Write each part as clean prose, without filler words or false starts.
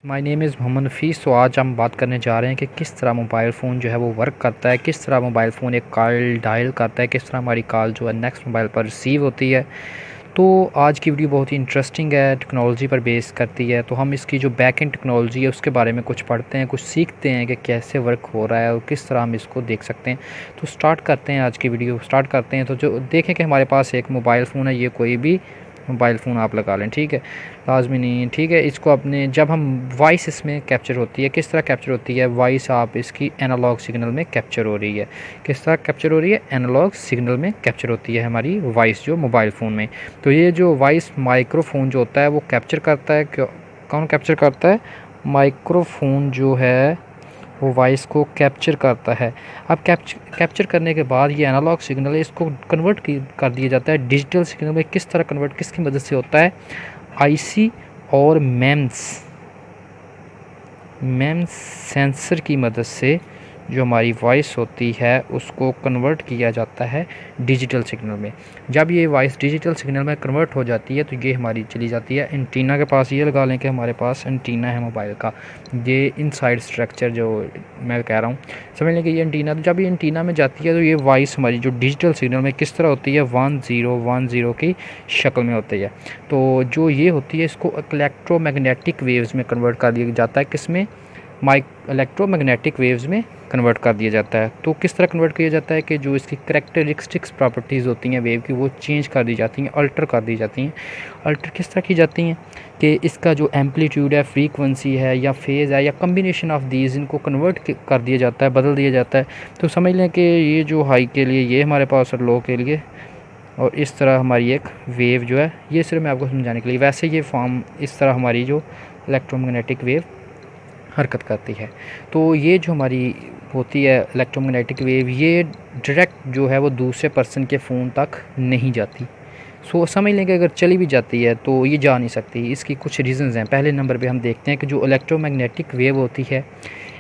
My name is Mohammad Nafees. तो आज हम बात करने जा रहे हैं कि किस तरह मोबाइल फ़ोन जो है वो वर्क करता है, किस तरह मोबाइल फ़ोन एक कॉल डायल करता है, किस तरह हमारी कॉल जो है नेक्स्ट मोबाइल पर रिसीव होती है। तो आज की वीडियो बहुत ही इंटरेस्टिंग है, टेक्नोलॉजी पर बेस करती है। तो हम इसकी जो बैक एंड टेक्नोलॉजी है उसके बारे में कुछ पढ़ते हैं, कुछ सीखते हैं कि कैसे वर्क हो रहा है और किस तरह हम इसको देख सकते हैं। तो स्टार्ट करते हैं, आज की वीडियो स्टार्ट करते हैं। तो जो देखें कि हमारे पास एक मोबाइल फ़ोन है, ये कोई भी मोबाइल फ़ोन आप लगा लें, ठीक है, लाज़मी नहीं है, ठीक है। इसको अपने जब हम वॉइस इसमें कैप्चर होती है, किस तरह कैप्चर होती है वॉइस, आप इसकी एनालॉग सिग्नल में कैप्चर हो रही है। किस तरह कैप्चर हो रही है? एनालॉग सिग्नल में कैप्चर होती है हमारी वॉइस जो मोबाइल फ़ोन में। तो ये जो वॉइस माइक्रोफोन जो होता है वो कैप्चर करता है। कौन कैप्चर करता है? माइक्रोफोन जो है वो वॉइस को कैप्चर करता है। अब कैप्चर करने के बाद ये एनालॉग सिग्नल है, इसको कन्वर्ट कर दिया जाता है डिजिटल सिग्नल में। किस तरह कन्वर्ट, किसकी मदद से होता है? आईसी और मेम्स सेंसर की मदद से जो हमारी वॉइस होती है उसको कन्वर्ट किया जाता है डिजिटल सिग्नल में। जब ये वॉइस डिजिटल सिग्नल में कन्वर्ट हो जाती है तो ये हमारी चली जाती है एंटीना के पास। ये लगा लें कि हमारे पास एंटीना है मोबाइल का, ये इनसाइड स्ट्रक्चर जो मैं कह रहा हूँ, समझ लें कि ये एंटीना। तो जब ये एंटीना में जाती है तो ये वॉइस हमारी जो डिजिटल सिग्नल में किस तरह होती है? 1010 की शक्ल में होती है। तो जो ये होती है इसको इलेक्ट्रोमैग्नेटिक वेव्स में कन्वर्ट कर दिया जाता है। किस में? इलेक्ट्रोमैग्नेटिक वेव्स में कन्वर्ट कर दिया जाता है। तो किस तरह कन्वर्ट किया जाता है कि जो इसकी करैक्टरिस्टिक्स प्रॉपर्टीज़ होती हैं वेव की वो चेंज कर दी जाती हैं, अल्टर कर दी जाती हैं। अल्टर किस तरह की जाती हैं कि इसका जो एम्पलीट्यूड है, फ्रीक्वेंसी है या फेज़ है या कम्बिनेशन ऑफ दीज, इनको कन्वर्ट कर दिया जाता है, बदल दिया जाता है। तो समझ लें कि ये जो हाई के लिए ये हमारे पास और लो के लिए, और इस तरह हमारी एक वेव जो है, ये सिर्फ मैं आपको समझाने के लिए, वैसे ये फॉर्म इस तरह हमारी जो इलेक्ट्रोमैग्नेटिक वेव हरकत करती है। तो ये जो हमारी होती है इलेक्ट्रोमैग्नेटिक वेव, ये डायरेक्ट जो है वो दूसरे पर्सन के फ़ोन तक नहीं जाती। सो समझ लें कि अगर चली भी जाती है तो ये जा नहीं सकती। इसकी कुछ रीज़न्स हैं। पहले नंबर पे हम देखते हैं कि जो इलेक्ट्रोमैग्नेटिक वेव होती है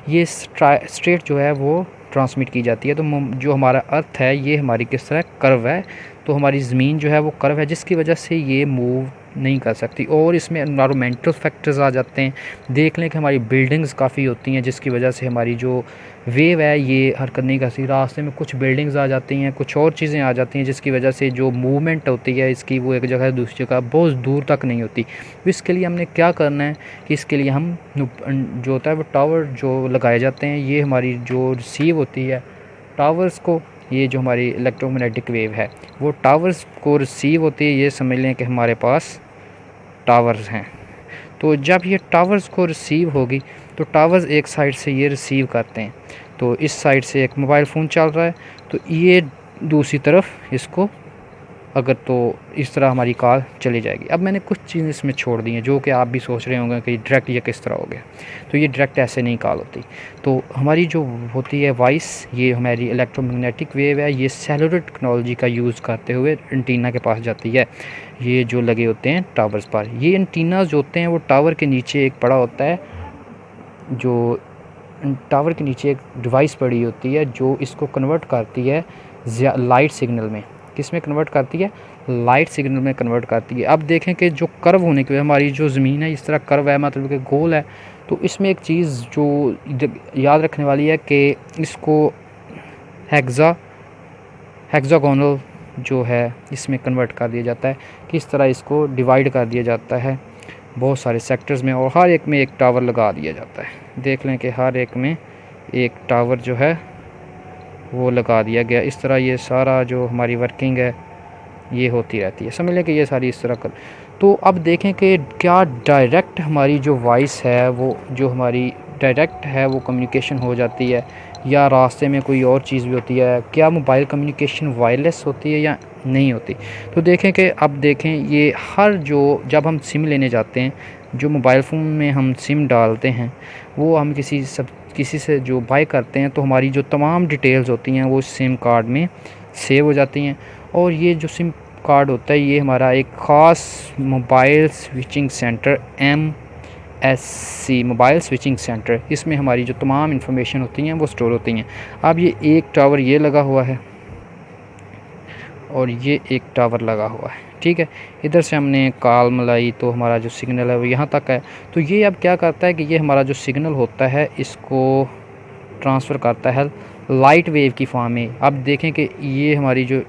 ये स्ट्रेट जो है वो ट्रांसमिट की जाती है। तो जो हमारा अर्थ है ये हमारी किस तरह कर्व है, तो हमारी ज़मीन जो है वो कर्व है, जिसकी वजह से ये मूव नहीं कर सकती। और इसमें एनवायरमेंटल फैक्टर्स आ जाते हैं। देख लें कि हमारी बिल्डिंग्स काफ़ी होती हैं जिसकी वजह से हमारी जो वेव है ये हरकत नहीं कर सकती। रास्ते में कुछ बिल्डिंग्स आ जाती हैं, कुछ और चीज़ें आ जाती हैं जिसकी वजह से जो मूवमेंट होती है इसकी वो एक जगह से दूसरी जगह बहुत दूर तक नहीं होती। तो इसके लिए हमने क्या करना है कि इसके लिए हम जो होता है वो टावर जो लगाए जाते हैं, ये हमारी जो रिसीव होती है टावर्स को, ये जो हमारी इलेक्ट्रोमैग्नेटिक वेव है वो टावर्स को रिसीव होती है। ये समझ लें कि हमारे पास टावर्स हैं। तो जब ये टावर्स को रिसीव होगी तो टावर्स एक साइड से ये रिसीव करते हैं, तो इस साइड से एक मोबाइल फ़ोन चल रहा है तो ये दूसरी तरफ इसको, अगर तो इस तरह हमारी कॉल चली जाएगी। अब मैंने कुछ चीज़ें इसमें छोड़ दी हैं जो कि आप भी सोच रहे होंगे कि डायरेक्ट ये किस तरह हो गया। तो ये डायरेक्ट ऐसे नहीं कॉल होती। तो हमारी जो होती है वॉइस, ये हमारी इलेक्ट्रोमैग्नेटिक वेव है, ये सेलुलर टेक्नोलॉजी का यूज़ करते हुए एंटीना के पास जाती है, ये जो लगे होते हैं टावर्स पर। ये एंटीनाज जो होते हैं वो टावर के नीचे एक पड़ा होता है, जो टावर के नीचे एक डिवाइस पड़ी होती है जो इसको कन्वर्ट करती है लाइट सिग्नल में। किस में कन्वर्ट करती है? लाइट सिग्नल में कन्वर्ट करती है। अब देखें कि जो कर्व होने की वजह, हमारी जो ज़मीन है इस तरह कर्व है, मतलब कि गोल है। तो इसमें एक चीज़ जो याद रखने वाली है कि इसको हेक्सागोनल जो है इसमें कन्वर्ट कर दिया जाता है। किस तरह इसको डिवाइड कर दिया जाता है बहुत सारे सेक्टर्स में, और हर एक में एक टावर लगा दिया जाता है। देख लें कि हर एक में एक टावर जो है वो लगा दिया गया। इस तरह ये सारा जो हमारी वर्किंग है ये होती रहती है। समझ लें कि ये सारी इस तरह कर। तो अब देखें कि क्या डायरेक्ट हमारी जो वॉइस है वो जो हमारी डायरेक्ट है वो कम्युनिकेशन हो जाती है या रास्ते में कोई और चीज़ भी होती है? क्या मोबाइल कम्युनिकेशन वायरलेस होती है या नहीं होती? तो देखें कि अब देखें ये हर जो जब हम सिम लेने जाते हैं, जो मोबाइल फ़ोन में हम सिम डालते हैं वो हम किसी से जो बाय करते हैं तो हमारी जो तमाम डिटेल्स होती हैं वो सिम कार्ड में सेव हो जाती हैं। और ये जो सिम कार्ड होता है ये हमारा एक ख़ास mobile switching centre MSC mobile switching centre, इसमें हमारी जो तमाम इन्फॉर्मेशन होती हैं वो स्टोर होती हैं। अब ये एक टावर ये लगा हुआ है और ये एक टावर लगा हुआ है, ठीक है। इधर से हमने कॉल मिलाई तो हमारा जो सिग्नल है वो यहाँ तक है। तो ये अब क्या करता है कि ये हमारा जो सिग्नल होता है इसको ट्रांसफ़र करता है लाइट वेव की फॉर्म में। अब देखें कि ये हमारी जो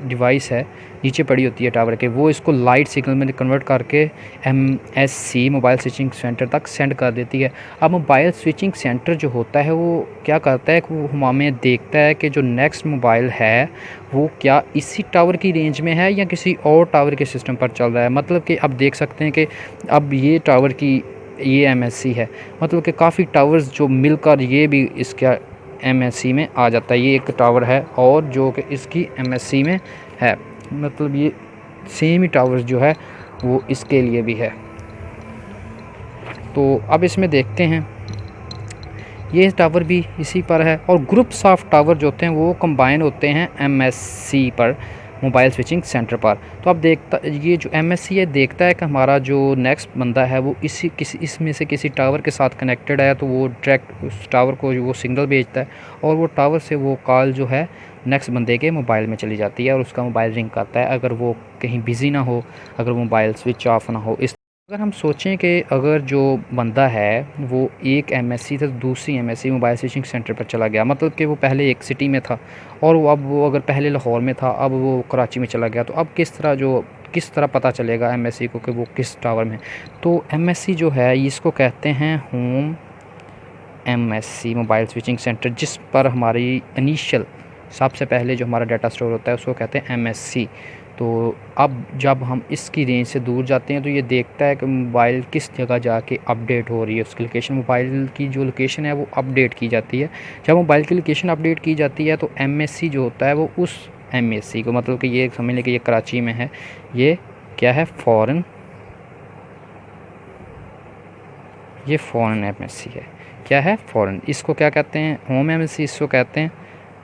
डिवाइस है नीचे पड़ी होती है टावर के, वो इसको लाइट सिग्नल में कन्वर्ट करके MSC मोबाइल स्विचिंग सेंटर तक सेंड कर देती है। अब मोबाइल स्विचिंग सेंटर जो होता है वो क्या करता है कि वो हमें देखता है कि जो नेक्स्ट मोबाइल है वो क्या इसी टावर की रेंज में है या किसी और टावर के सिस्टम पर चल रहा है। मतलब कि अब देख सकते हैं कि अब ये टावर की ये MSC है, मतलब कि काफ़ी टावर्स जो मिलकर ये भी इसका MSC में आ जाता है। ये एक टावर है और जो कि इसकी MSC में है, मतलब ये सेम ही टावर्स जो है वो इसके लिए भी है। तो अब इसमें देखते हैं ये टावर भी इसी पर है और ग्रुप्स ऑफ टावर जो होते हैं वो कंबाइन होते हैं MSC पर, मोबाइल स्विचिंग सेंटर पर। तो अब देखता ये जो MSC है देखता है कि हमारा जो नेक्स्ट बंदा है वो इसमें से किसी टावर के साथ कनेक्टेड है, तो वो डायरेक्ट उस टावर को वो सिग्नल भेजता है और वो टावर से वो कॉल जो है नेक्स्ट बंदे के मोबाइल में चली जाती है और उसका मोबाइल रिंग करता है अगर वो कहीं बिज़ी ना हो, अगर मोबाइल स्विच ऑफ ना हो। इस अगर हम सोचें कि अगर जो बंदा है वो एक MSC से दूसरी MSC मोबाइल स्विचिंग सेंटर पर चला गया, मतलब कि वो पहले एक सिटी में था और वो अब वो अगर पहले लाहौर में था अब वो कराची में चला गया, तो अब किस तरह पता चलेगा MSC को कि वो किस टावर में। तो MSC जो है इसको कहते हैं home MSC mobile switching centre, जिस पर हमारी इनिशियल सबसे पहले जो हमारा डाटा स्टोर होता है उसको कहते हैं MSC। तो अब जब हम इसकी रेंज से दूर जाते हैं तो ये देखता है कि मोबाइल किस जगह जाके अपडेट हो रही है, उसकी लोकेशन, मोबाइल की जो लोकेशन है वो अपडेट की जाती है। जब मोबाइल की लोकेशन अपडेट की जाती है तो MSC जो होता है वो उस MSC को, मतलब कि ये समझ लें कि ये कराची में है, ये क्या है फ़ॉरेन, ये फ़ॉरेन MSC है। क्या है फ़ॉरेन, इसको क्या कहते हैं होम MSC, इसको कहते हैं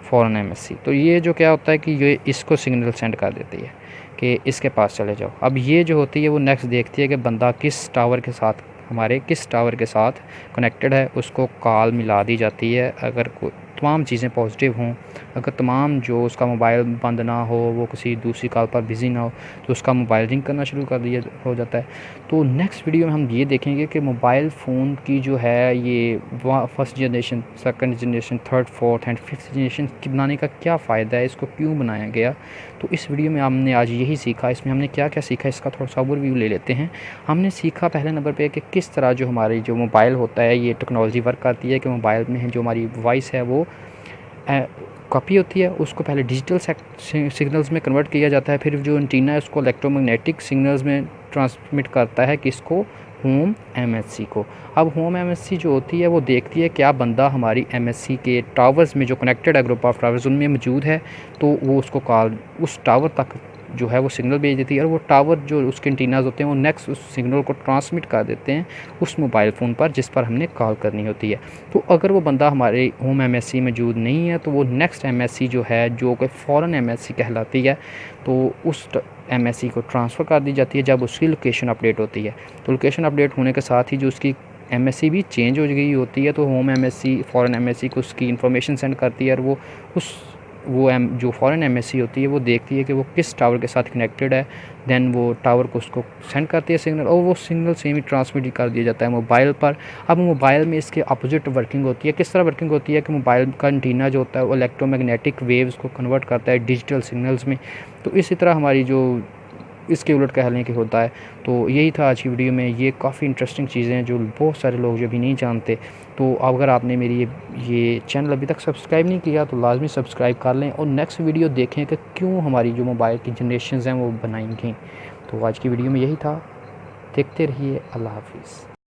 फ़ॉरेन MSC। तो ये जो क्या होता है कि ये इसको सिग्नल सेंड कर देती है कि इसके पास चले जाओ। अब ये जो होती है वो नेक्स्ट देखती है कि बंदा किस टावर के साथ, हमारे किस टावर के साथ कनेक्टेड है, उसको कॉल मिला दी जाती है। अगर कोई तमाम चीज़ें पॉजिटिव हों, अगर तमाम जो उसका मोबाइल बंद ना हो, वो किसी दूसरी कॉल पर बिज़ी ना हो, तो उसका मोबाइल रिंग करना शुरू कर दिया हो जाता है। तो नेक्स्ट वीडियो में हम ये देखेंगे कि मोबाइल फ़ोन की जो है ये first generation, second generation, third, fourth and fifth generation की बनाने का क्या फ़ायदा है, इसको क्यों बनाया गया। तो इस वीडियो में हमने आज यही सीखा। इसमें हमने क्या क्या सीखा इसका थोड़ा सा ओवरव्यू ले लेते हैं। हमने सीखा पहले नंबर पे कि किस तरह जो हमारी जो मोबाइल होता है ये टेक्नोलॉजी वर्क करती है कि मोबाइल में जो हमारी वॉइस है वो कॉपी होती है, उसको पहले डिजिटल सिग्नल्स में कन्वर्ट किया जाता है, फिर जो एंटीना है उसको इलेक्ट्रोमैग्नेटिक सिग्नल्स में ट्रांसमिट करता है किसको, होम MSC को। अब होम MSC जो होती है वो देखती है क्या बंदा हमारी MSC के टावर्स में जो कनेक्टेड है, ग्रुप ऑफ टावर्स उनमें मौजूद है, तो वो उसको कॉल उस टावर तक जो है वो सिग्नल भेज देती है और वो टावर जो उसके एंटीनाज होते हैं वो नेक्स्ट उस सिग्नल को ट्रांसमिट कर देते हैं उस मोबाइल फ़ोन पर जिस पर हमने कॉल करनी होती है। तो अगर वो बंदा हमारे होम MSC मौजूद नहीं है तो वो नेक्स्ट MSC जो है जो कि फ़ॉरेन MSC कहलाती है, तो उस MSC को ट्रांसफ़र कर दी जाती है जब उसकी लोकेशन अपडेट होती है। तो लोकेशन अपडेट होने के साथ ही जो उसकी MSC भी चेंज हो गई होती है, तो होम MSC फ़ॉरेन MSC को उसकी इन्फॉर्मेशन सेंड करती है और वो जो फ़ॉरेन MSC होती है वो देखती है कि वो किस टावर के साथ कनेक्टेड है, देन वो टावर को उसको सेंड करती है सिग्नल और वो सिग्नल सेम ही ट्रांसमिट कर दिया जाता है मोबाइल पर। अब मोबाइल में इसके अपोजिट वर्किंग होती है। किस तरह वर्किंग होती है कि मोबाइल का एंटीना जो होता है वो इलेक्ट्रोमैग्नेटिक वेव्स को कन्वर्ट करता है डिजिटल सिग्नल्स में, तो इसी तरह हमारी जो इसके उलट कह लें कि होता है। तो यही था आज की वीडियो में। ये काफ़ी इंटरेस्टिंग चीज़ें हैं जो बहुत सारे लोग जो भी नहीं जानते। तो अगर आपने मेरी ये चैनल अभी तक सब्सक्राइब नहीं किया तो लाजमी सब्सक्राइब कर लें और नेक्स्ट वीडियो देखें कि क्यों हमारी जो मोबाइल की जनरेशन हैं वो बनाई गई। तो आज की वीडियो में यही था। देखते रहिए। अल्लाह हाफिज़।